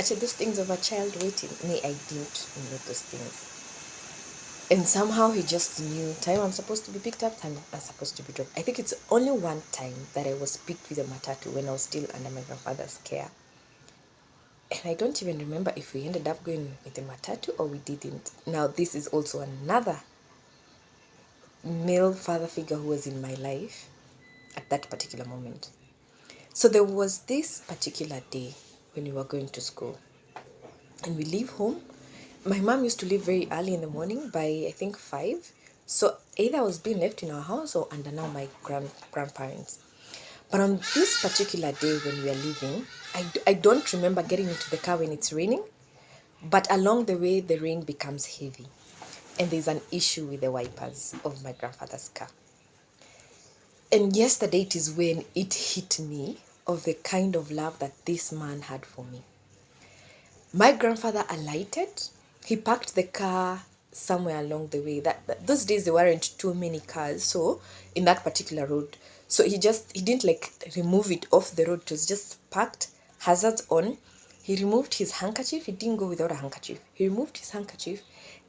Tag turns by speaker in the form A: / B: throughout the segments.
A: Actually, those things of a child waiting, me, I didn't know those things. And somehow he just knew time I'm supposed to be picked up, time I'm supposed to be dropped. I think it's only one time that I was picked with a matatu when I was still under my grandfather's care. And I don't even remember if we ended up going with the matatu or we didn't. Now, this is also another male father figure who was in my life at that particular moment. So there was this particular day when we were going to school and we leave home. My mom used to leave very early in the morning by, I think, 5. So either I was being left in our house or under now my grandparents. But on this particular day when we are leaving, I don't remember getting into the car when it's raining, but along the way the rain becomes heavy and there's an issue with the wipers of my grandfather's car. And yesterday it is when it hit me of the kind of love that this man had for me. My grandfather alighted. He parked the car somewhere along the way. Those days there weren't too many cars, so in that particular road. So he didn't like remove it off the road. It was just parked, hazards on. He removed his handkerchief. He didn't go without a handkerchief. He removed his handkerchief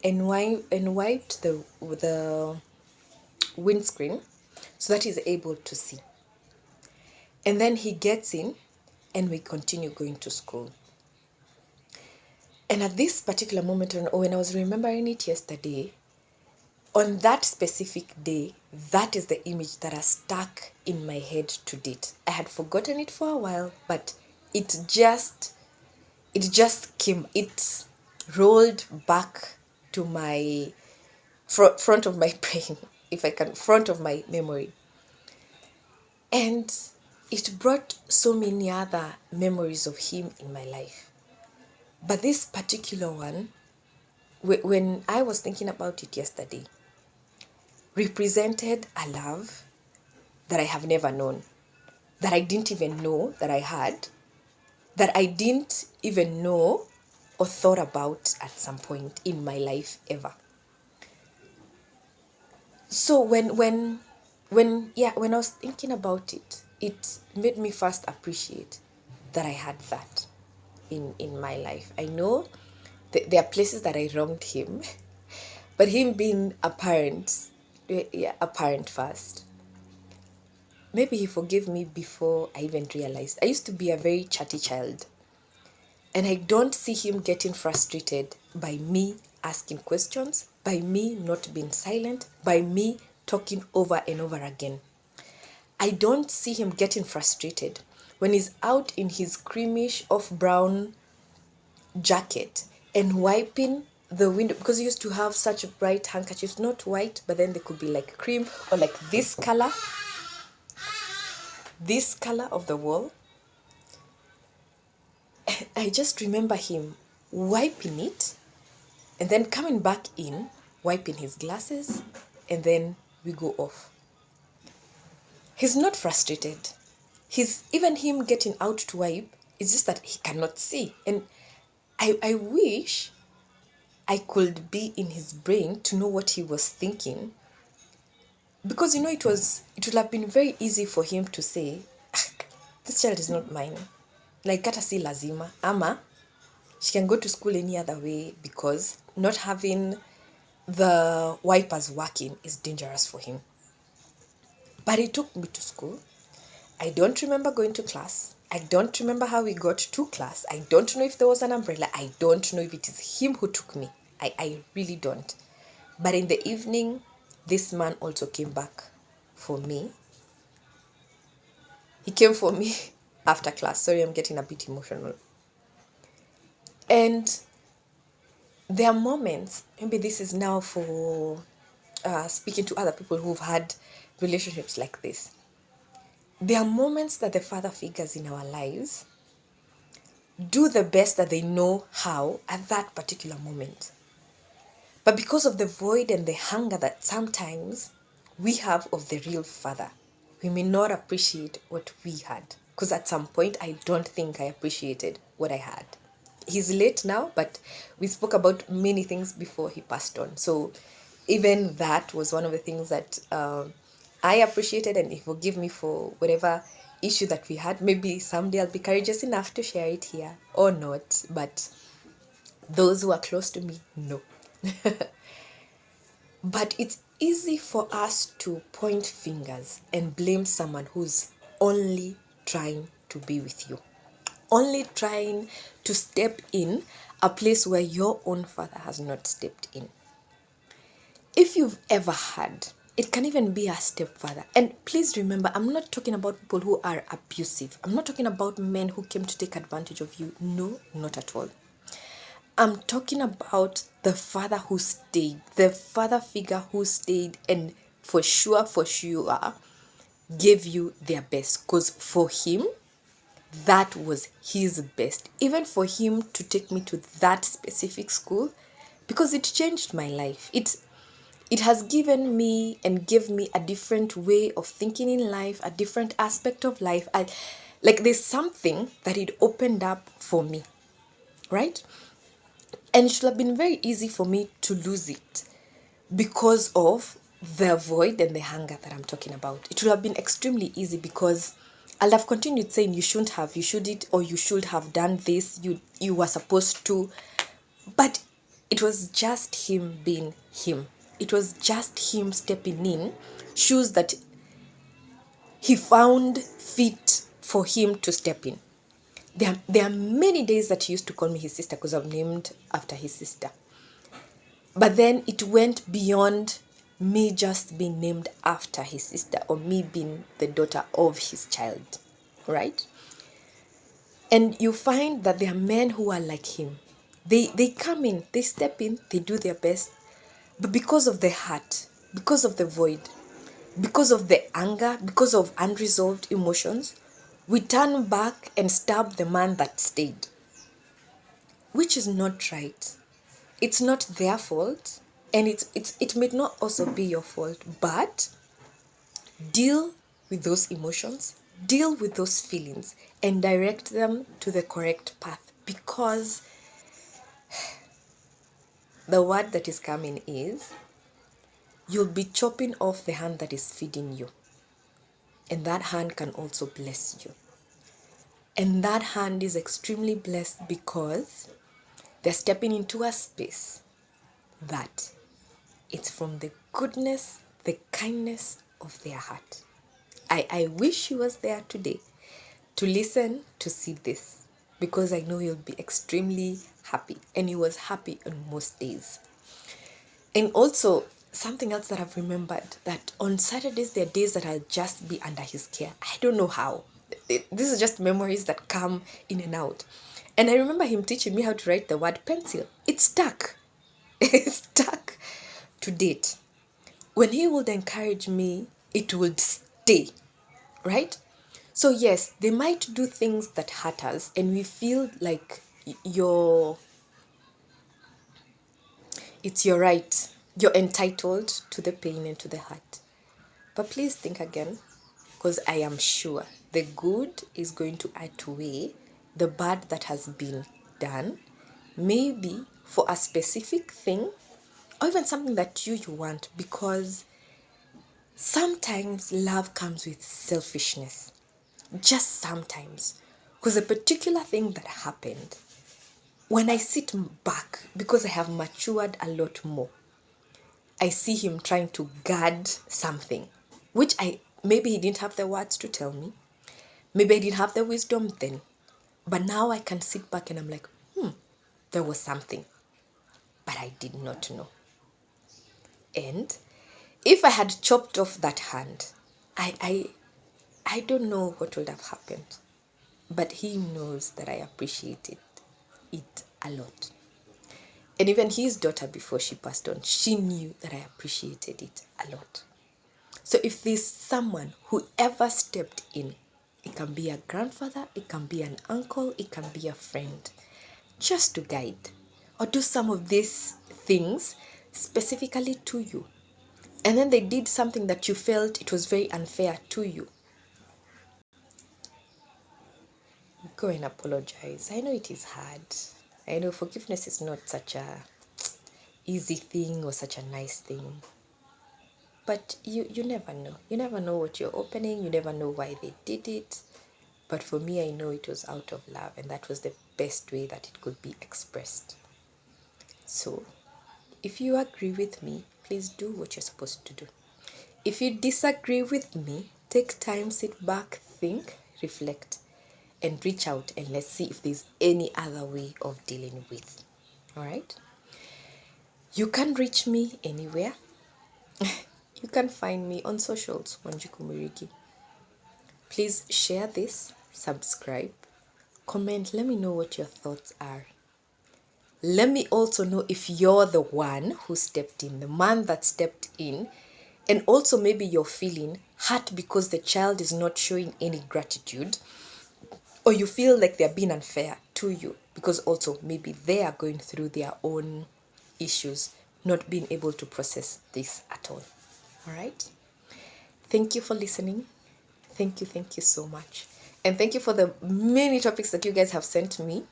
A: and wiped the windscreen so that he's able to see. And then he gets in and we continue going to school. And at this particular moment, when I was remembering it yesterday, on that specific day, that is the image that has stuck in my head to date. I had forgotten it for a while, but it just came, it rolled back to my front of my brain, if I can, front of my memory. And it brought so many other memories of him in my life. But this particular one, when I was thinking about it yesterday, represented a love that I have never known, that I didn't even know that I had, that I didn't even know or thought about at some point in my life ever. So when I was thinking about it, it made me first appreciate that I had that in my life. I know there are places that I wronged him, but him being apparent first. Maybe he forgave me before I even realized. I used to be a very chatty child. And I don't see him getting frustrated by me asking questions, by me not being silent, by me talking over and over again. I don't see him getting frustrated when he's out in his creamish off-brown jacket and wiping the window, because he used to have such bright handkerchiefs, not white, but then they could be like cream or like this color of the wall. I just remember him wiping it and then coming back in, wiping his glasses, and then we go off. He's not frustrated. Even him getting out to wipe, it's just that he cannot see. And I wish I could be in his brain to know what he was thinking. Because, it would have been very easy for him to say, this child is not mine. Like, kata si lazima. Ama, she can go to school any other way because not having the wipers working is dangerous for him. But he took me to school. I don't remember going to class. I don't remember how we got to class. I don't know if there was an umbrella. I don't know if it is him who took me. I really don't. But in the evening, this man also came back for me. He came for me after class. Sorry, I'm getting a bit emotional. And there are moments, maybe this is now for speaking to other people who've had relationships like this. There are moments that the father figures in our lives do the best that they know how at that particular moment. But because of the void and the hunger that sometimes we have of the real father, we may not appreciate what we had. Because at some point, I don't think I appreciated what I had. He's late now, but we spoke about many things before he passed on. So even that was one of the things that I appreciated, and he forgave me for whatever issue that we had. Maybe someday I'll be courageous enough to share it here or not, but those who are close to me, no. But it's easy for us to point fingers and blame someone who's only trying to be with you, only trying to step in a place where your own father has not stepped in. If you've ever had, it can even be a stepfather. And please remember, I'm not talking about people who are abusive. I'm not talking about men who came to take advantage of you. No, not at all. I'm talking about the father who stayed, the father figure who stayed and for sure, gave you their best. Because for him, that was his best. Even for him to take me to that specific school, because it changed my life. It has given me and gave me a different way of thinking in life, a different aspect of life. There's something that it opened up for me, right? And it should have been very easy for me to lose it because of the void and the hunger that I'm talking about. It would have been extremely easy because I'll have continued saying you shouldn't, or you should have done this, you were supposed to. But it was just him being him. It was just him stepping in, shoes that he found fit for him to step in. There are many days that he used to call me his sister because I'm named after his sister. But then it went beyond me just being named after his sister or me being the daughter of his child, right? And you find that there are men who are like him. They come in, they step in, they do their best. But because of the hurt, because of the void, because of the anger, because of unresolved emotions, we turn back and stab the man that stayed, which is not right. It's not their fault, and it may not also be your fault, but deal with those emotions, deal with those feelings, and direct them to the correct path, because the word that is coming is you'll be chopping off the hand that is feeding you, and that hand can also bless you. And that hand is extremely blessed because they're stepping into a space that it's from the goodness, the kindness of their heart. I wish he was there today to listen, to see this, because I know he'll be extremely happy. And he was happy on most days. And also, something else that I've remembered, that on Saturdays, there are days that I'll just be under his care. I don't know how. These are just memories that come in and out. And I remember him teaching me how to write the word pencil. It stuck. It stuck to date. When he would encourage me, it would stay, right? So yes, they might do things that hurt us and we feel like it's your right. You're entitled to the pain and to the hurt. But please think again, because I am sure the good is going to outweigh the bad that has been done, maybe for a specific thing or even something that you want, because sometimes love comes with selfishness. Just sometimes. Because a particular thing that happened, when I sit back, because I have matured a lot more, I see him trying to guard something, which maybe he didn't have the words to tell me. Maybe I didn't have the wisdom then. But now I can sit back and I'm like, there was something. But I did not know. And if I had chopped off that hand, I don't know what would have happened. But he knows that I appreciated it a lot. And even his daughter, before she passed on, she knew that I appreciated it a lot. So if there's someone who ever stepped in, it can be a grandfather, it can be an uncle, it can be a friend, just to guide or do some of these things specifically to you. And then they did something that you felt it was very unfair to you. Go and apologize. I know it is hard. I know forgiveness is not such a easy thing or such a nice thing. But you never know. You never know what you're opening. You never know why they did it. But for me, I know it was out of love, and that was the best way that it could be expressed. So, if you agree with me, please do what you're supposed to do. If you disagree with me, take time, sit back, think, reflect, and reach out, and let's see if there's any other way of dealing with. All right? You can reach me anywhere. You can find me on socials, Wanjiku Miriki. Please share this, subscribe, comment, let me know what your thoughts are. Let me also know if you're the one who stepped in, the man that stepped in, and also maybe you're feeling hurt because the child is not showing any gratitude, or you feel like they're being unfair to you because also maybe they are going through their own issues, not being able to process this at all. All right? Thank you for listening. Thank you so much. And thank you for the many topics that you guys have sent me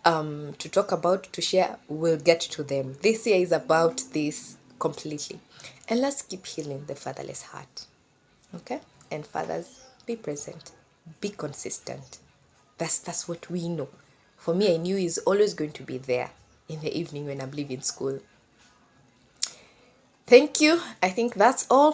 A: to talk about, to share. We'll get to them. This year is about this completely. And let's keep healing the fatherless heart. Okay? And fathers, be present. Be consistent. That's what we know. For me, I knew he's always going to be there in the evening when I'm leaving school. Thank you. I think that's all.